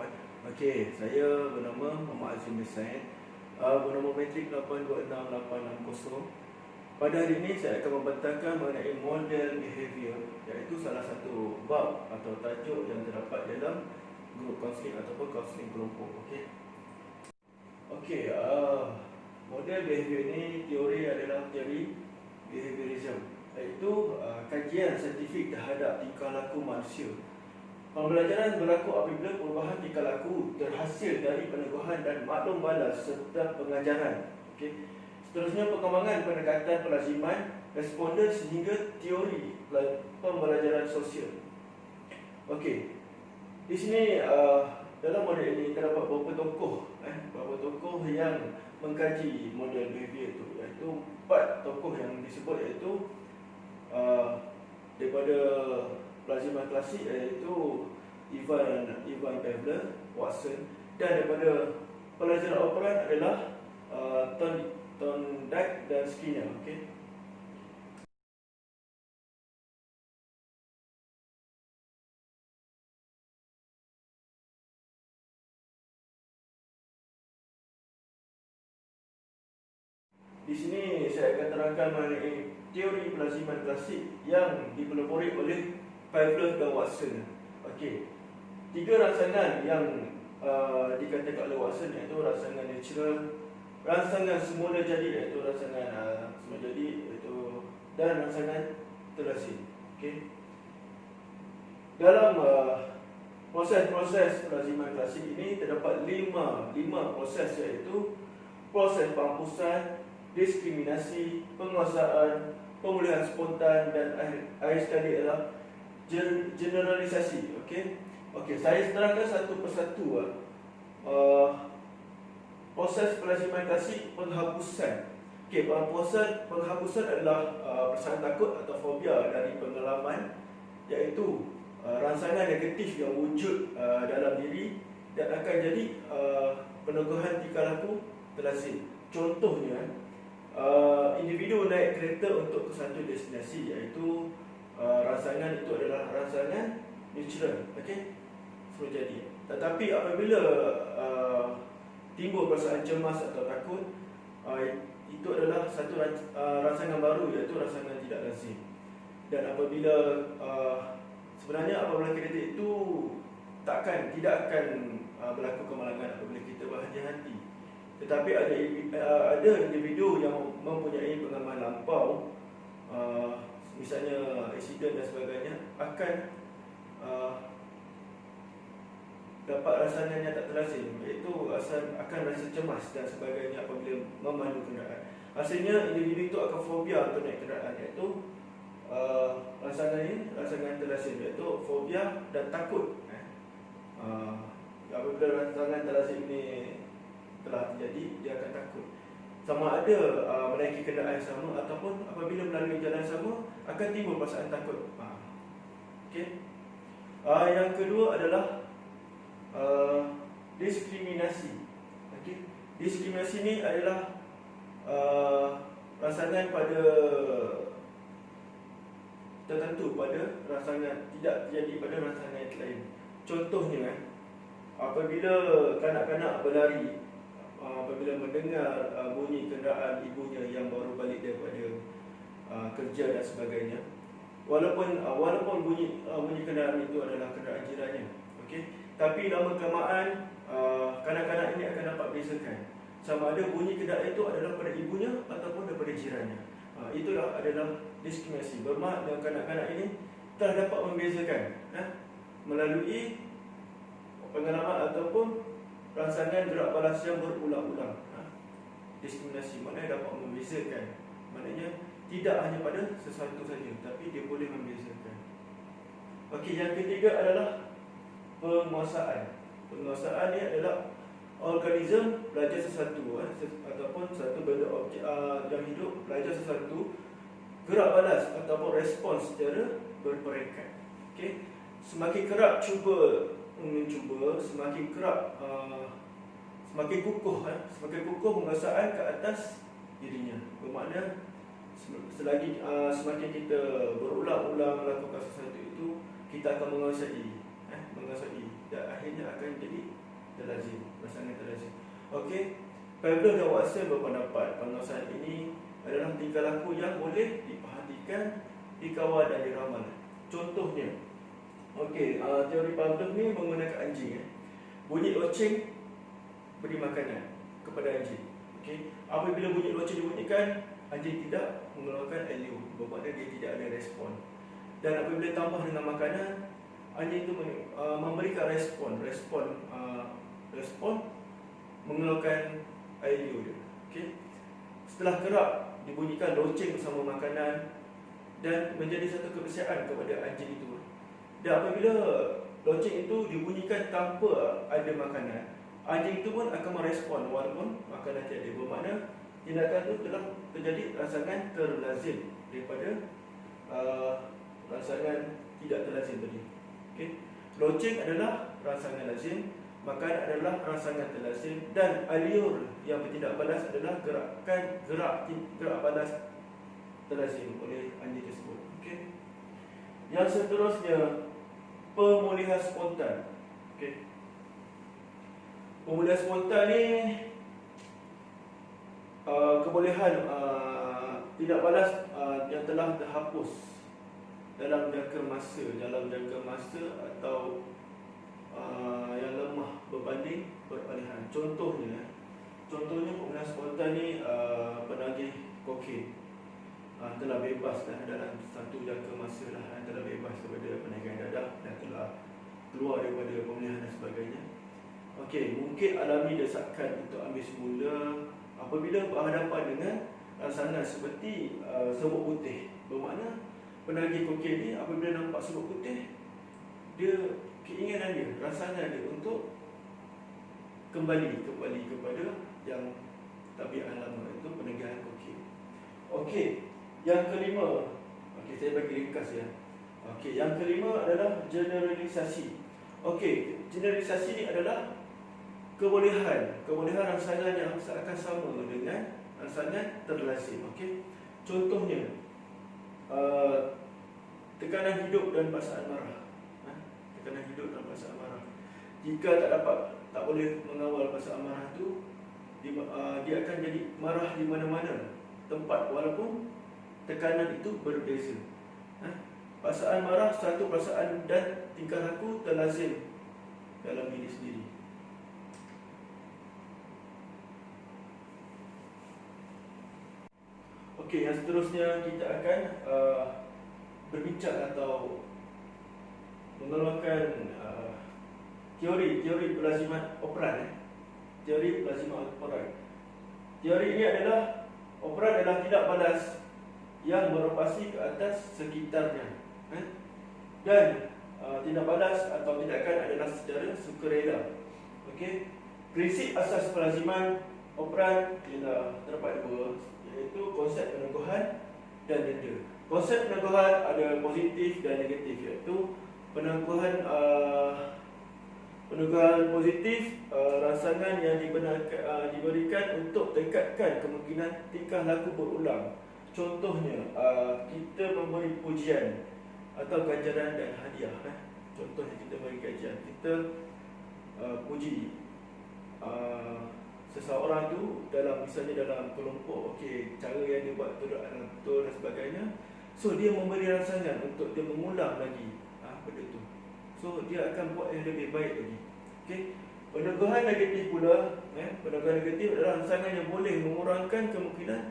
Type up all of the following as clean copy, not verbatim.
kawan. Okey, saya bernama Muhammad Azim Hussain, bernama metrik 826860. Pada hari ini saya akan membentangkan mengenai model behavior, iaitu salah satu bab atau tajuk yang terdapat dalam group counselling ataupun counselling kelompok. Okey, model behavior ini teori adalah teori behaviorism, iaitu kajian saintifik terhadap tingkah laku manusia. Pembelajaran berlaku apabila perubahan tingkah laku terhasil dari peneguhan dan maklum balas serta pengajaran. Seterusnya pengembangan pendekatan pelaziman responden sehingga teori pembelajaran sosial. Di sini dalam model ini terdapat beberapa tokoh yang mengkaji model behavior itu, iaitu 4 tokoh yang disebut, iaitu daripada pelaziman klasik, iaitu Ivan Pavlov, Watson, dan daripada pelajaran operan adalah Thorndike dan Skinner. Di sini saya akan terangkan mengenai teori pelaziman klasik yang dipelopori oleh Pavlov dan Watson. 3 rangsangan yang dikatakan oleh Watson, iaitu rangsangan natural, rangsangan semula jadi, iaitu rangsangan semula jadi, dan rangsangan terlasi. Dalam proses-proses pelaziman klasik ini terdapat 5 proses, iaitu proses penghapusan, diskriminasi, penguasaan, pemulihan spontan, dan akhir sekali adalah generalisasi. Saya terangkan satu persatu. Proses pelaziman klasik penghapusan. Penghapusan adalah perasaan takut atau fobia dari pengalaman, iaitu rangsangan negatif yang wujud dalam diri dan akan jadi peneguhan tingkah laku terlazim. Contohnya, individu naik kereta untuk ke satu destinasi, iaitu rangsangan itu adalah rangsangan natural, semula jadi. Tetapi apabila timbul perasaan cemas atau takut, itu adalah satu rangsangan baru, iaitu rangsangan tidak lazim. Dan apabila sebenarnya apabila kereta itu tidak akan berlaku kemalangan apabila kita berhati-hati. Tetapi ada individu yang mempunyai pengalaman lampau, misalnya aksiden dan sebagainya, akan dapat rangsangan yang tak terlazim, iaitu akan rasa cemas dan sebagainya apabila memandu kenderaan. Hasilnya individu itu akan fobia untuk naik kenderaan, iaitu rangsangan terlazim, iaitu fobia dan takut. Apabila rangsangan terlazim ini telah terjadi, dia akan takut. Sama ada menaiki kenderaan yang sama ataupun apabila melalui jalan sama akan timbul perasaan takut. Yang kedua adalah diskriminasi. Diskriminasi ini adalah rangsangan pada tertentu pada rangsangan, tidak terjadi pada rangsangan yang lain. Contohnya, apabila kanak-kanak berlari apabila mendengar bunyi kenderaan ibunya yang baru balik daripada kerja dan sebagainya, walaupun bunyi kenderaan itu adalah kenderaan jirannya, tapi lama-kelamaan kanak-kanak ini akan dapat bezakan sama ada bunyi kenderaan itu adalah pada ibunya ataupun daripada jirannya. Itulah adalah diskriminasi. Bermakna kanak-kanak ini telah dapat membezakan melalui pengalaman ataupun rangsangan gerak balas yang berulang-ulang. Diskriminasi maknanya dapat membezakan, maknanya tidak hanya pada sesuatu saja, tapi dia boleh membezakan. Yang ketiga adalah penguasaan. Penguasaan ini adalah organisme belajar sesuatu, ataupun satu benda objek yang hidup belajar sesuatu, gerak balas ataupun respons secara berperingkat. Semakin kerap mencuba, semakin kerap semakin kukuh penguasaan ke atas dirinya. Bermakna semakin kita berulang-ulang melakukan sesuatu itu, kita akan menguasai dan akhirnya akhirnya akan jadi terlazim, rangsangan terlazim. Okey, Pavlov dan Watson berpendapat penguasaan ini adalah tingkah laku yang boleh diperhatikan, dikawal dan diramal. Contohnya, teori Pavlov ni menggunakan anjing. Bunyi loceng beri makanan kepada anjing. Apabila bunyi loceng dibunyikan, anjing tidak mengeluarkan LU, bermakna dia tidak ada respon. Dan apabila tambah dengan makanan, anjing itu memberikan respon mengeluarkan LU dia. Setelah kerap dibunyikan loceng bersama makanan dan menjadi satu kebiasaan kepada anjing itu. Dan apabila loceng itu dibunyikan tanpa ada makanan, anjing itu pun akan merespon walaupun makanan tiada. Bermakna tindakan itu telah terjadi rangsangan terlazim daripada rangsangan tidak terlazim tadi. Loceng adalah rangsangan lazim, makanan adalah rangsangan terlazim, dan aliur yang bertindak balas adalah gerak balas terlazim oleh anjing tersebut. Yang seterusnya, pemulihan spontan. Pemulihan spontan ni kebolehan tidak balas yang telah terhapus dalam jangka masa atau yang lemah berbanding peralihan. Contohnya pemulihan spontan ni penagih kokain telah bebas dalam satu jangka masa telah bebas daripada penagihan dadah dan telah keluar daripada pemulihan dan sebagainya. Mungkin alami desakan untuk ambil semula apabila berhadapan dengan rangsangan seperti semut putih. Bermakna penagih kokain ni apabila nampak semut putih, dia keinginan dia, rangsangan dia untuk kembali kepada yang tabiat lama, itu penagihan kokain. Yang kelima, saya bagi ringkas ya. Yang kelima adalah generalisasi. Generalisasi ni adalah kebolehan rangsangan yang seakan sama dengan rangsangan terlazim. Contohnya, tekanan hidup dan perasaan marah. Tekanan hidup dan perasaan marah. Jika tak boleh mengawal perasaan marah tu, dia akan jadi marah di mana-mana tempat walaupun tekanan itu berbeza. Perasaan marah satu perasaan dan tingkah laku terlazim dalam diri sendiri. Yang seterusnya kita akan berbincang atau mengeluarkan teori pelaziman operan. Teori pelaziman operan. Teori ini adalah operan adalah tindak balas yang beroperasi ke atas sekitarnya, dan tindak balas atau tindakan adalah secara sukarela. Prinsip asas pelaziman operan ialah terdapat dua, iaitu konsep peneguhan dan denda. Konsep peneguhan ada positif dan negatif, iaitu peneguhan positif, rangsangan yang diberikan untuk tingkatkan kemungkinan tingkah laku berulang. Contohnya, kita memberi pujian atau ganjaran dan hadiah. Contohnya kita beri ganjaran, kita puji seseorang tu misalnya dalam kelompok, cara yang dia buat tu adalah betul dan sebagainya. So dia memberi rangsangan untuk dia mengulang lagi benda tu. So dia akan buat yang lebih baik lagi. Peneguhan negatif pula, peneguhan negatif adalah rangsangan yang boleh mengurangkan kemungkinan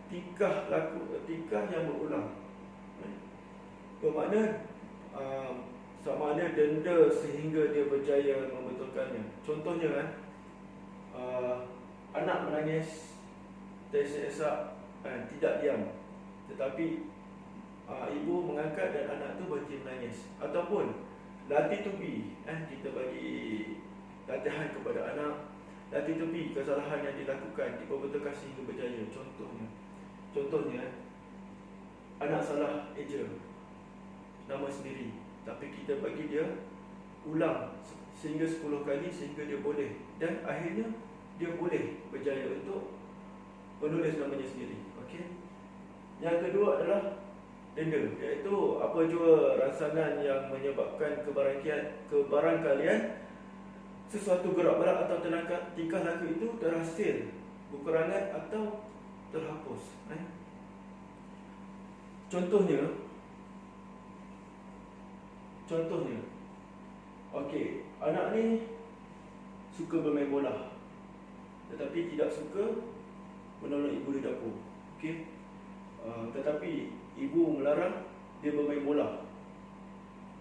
tingkah yang berulang. Bermakna sama ada denda sehingga dia berjaya membetulkannya. Contohnya anak menangis tersesak tidak diam, tetapi ibu mengangkat dan anak tu berhenti menangis. Ataupun latih tubi, kita bagi latihan kepada anak, latih tubi kesalahan yang dilakukan diperbetulkan sehingga berjaya. Contohnya anak salah eja nama sendiri, tapi kita bagi dia ulang sehingga 10 kali sehingga dia boleh, dan akhirnya dia boleh berjaya untuk menulis namanya sendiri. Yang kedua adalah denda, iaitu apa jua rangsangan yang menyebabkan kebarangkalian sesuatu gerak berat atau tingkah laku itu terhasil, berkurangan atau terhapus. Contohnya, okey, anak ni suka bermain bola, tetapi tidak suka menolong ibu di dapur. Okey, tetapi ibu melarang dia bermain bola,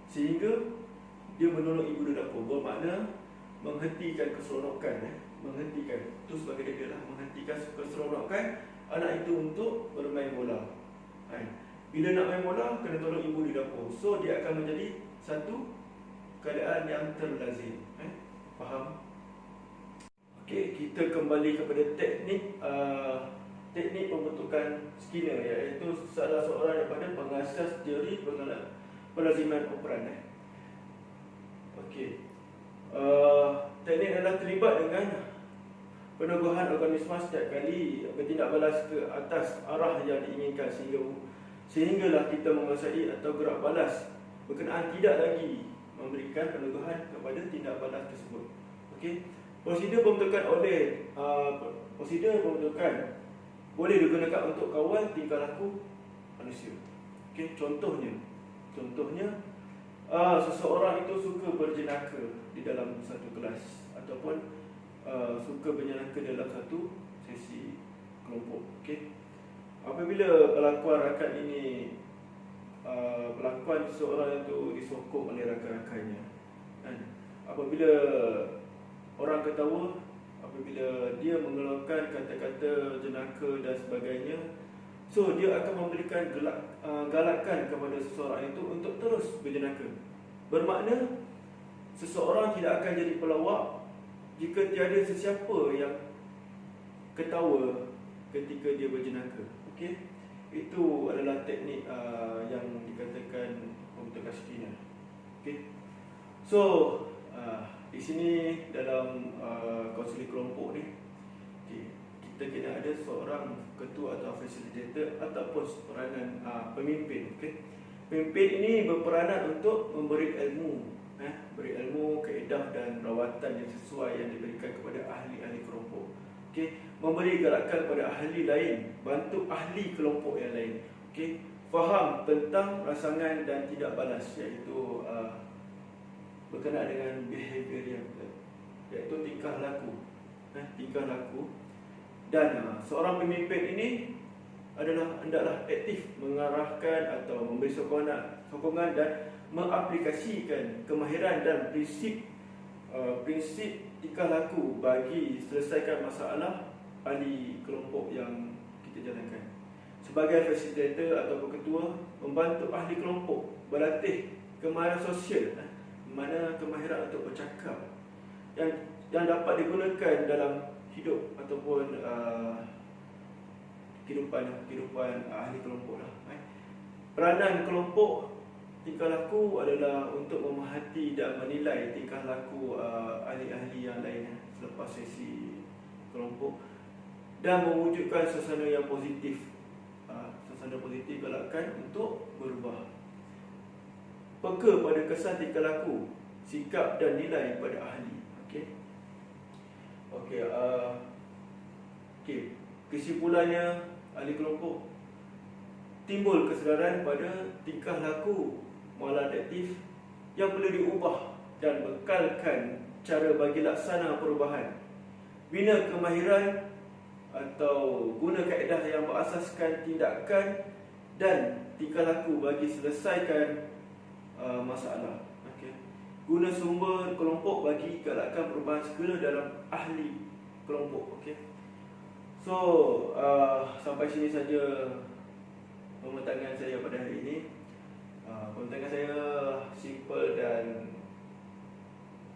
sehingga dia menolong ibu di dapur. Bermakna menghentikan keseronokan, menghentikan itu sebagai dia lah, menghentikan keseronokan anak itu untuk bermain bola. Bila nak main bola, kena tolong ibu di dapur. So dia akan menjadi satu keadaan yang terlazim. Faham? Okey, kita kembali kepada teknik pembentukan Skinner, iaitu salah seorang daripada pengasas teori pelaziman operan. Okey, teknik adalah terlibat dengan peneguhan organisma setiap kali bertindak balas ke atas arah yang diinginkan, sehinggalah kita menguasai atau gerak balas berkenaan tidak lagi memberikan peneguhan kepada tindak balas tersebut. Okey, prosedur pembentukan boleh digunakan untuk kawal tingkah laku manusia. Okey, contohnya seseorang itu suka berjenaka di dalam satu kelas, ataupun suka berjenaka dalam satu sesi kelompok. Okey, apabila pelakon seseorang itu disokong oleh rakan-rakannya, apabila orang ketawa, apabila dia mengeluarkan kata-kata jenaka dan sebagainya, so dia akan memberikan galakan kepada seseorang itu untuk terus berjenaka. Bermakna seseorang tidak akan jadi pelawak jika tiada sesiapa yang ketawa ketika dia berjenaka. Okey, itu adalah teknik yang dikatakan pembentukan Skinner. Okey, so di sini dalam konseling kelompok ni, kita kena ada seorang ketua atau facilitator ataupun peranan pemimpin. Okey, pemimpin ini berperanan untuk memberi ilmu, kaedah dan rawatan yang sesuai yang diberikan kepada ahli-ahli kelompok. Okey, memberi gerakan kepada ahli lain, bantu ahli kelompok yang lain. Okey, faham tentang rangsangan dan tidak balas, iaitu berkenaan dengan behavior yang iaitu tingkah laku. Dan seorang pemimpin ini hendaklah aktif mengarahkan atau memberi sokongan dan mengaplikasikan kemahiran dan prinsip tingkah laku bagi selesaikan masalah ahli kelompok yang kita jalankan. Sebagai fasilitator atau ketua, membantu ahli kelompok berlatih kemahiran sosial, mana kemahiran untuk bercakap yang dapat digunakan dalam hidup ataupun kehidupan ahli kelompok lah. Peranan kelompok tingkah laku adalah untuk memerhati dan menilai tingkah laku ahli-ahli yang lain selepas sesi kelompok dan mewujudkan suasana yang positif, galakan untuk berubah. Peka pada kesan tingkah laku, sikap dan nilai pada ahli. Okey, kesimpulannya, ahli kelompok timbul kesedaran pada tingkah laku maladaptif yang perlu diubah dan bekalkan cara bagi laksana perubahan. Bina kemahiran atau guna kaedah yang berasaskan tindakan dan tingkah laku bagi selesaikan masalah. Guna sumber kelompok bagi galakkan perubahan segera dalam ahli kelompok. So sampai sini saja pembentangan saya pada hari ini. Pembentangan saya simple dan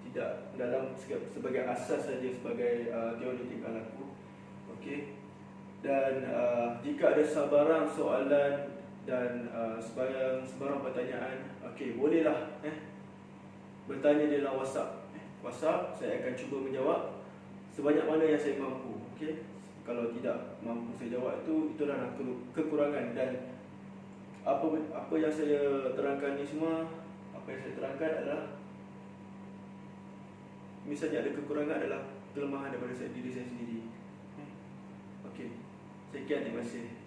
tidak dalam sebagai asas saja, sebagai teori tingkah laku. Dan jika ada sebarang soalan dan sebarang pertanyaan, bolehlah bertanya di dalam WhatsApp. Saya akan cuba menjawab sebanyak mana yang saya mampu. Kalau tidak mampu saya jawab, itulah kekurangan dan apa yang saya terangkan ni semua, apa yang saya terangkan adalah, misalnya ada kekurangan adalah kelemahan daripada diri saya sendiri. Okey. Sekian, terima kasih.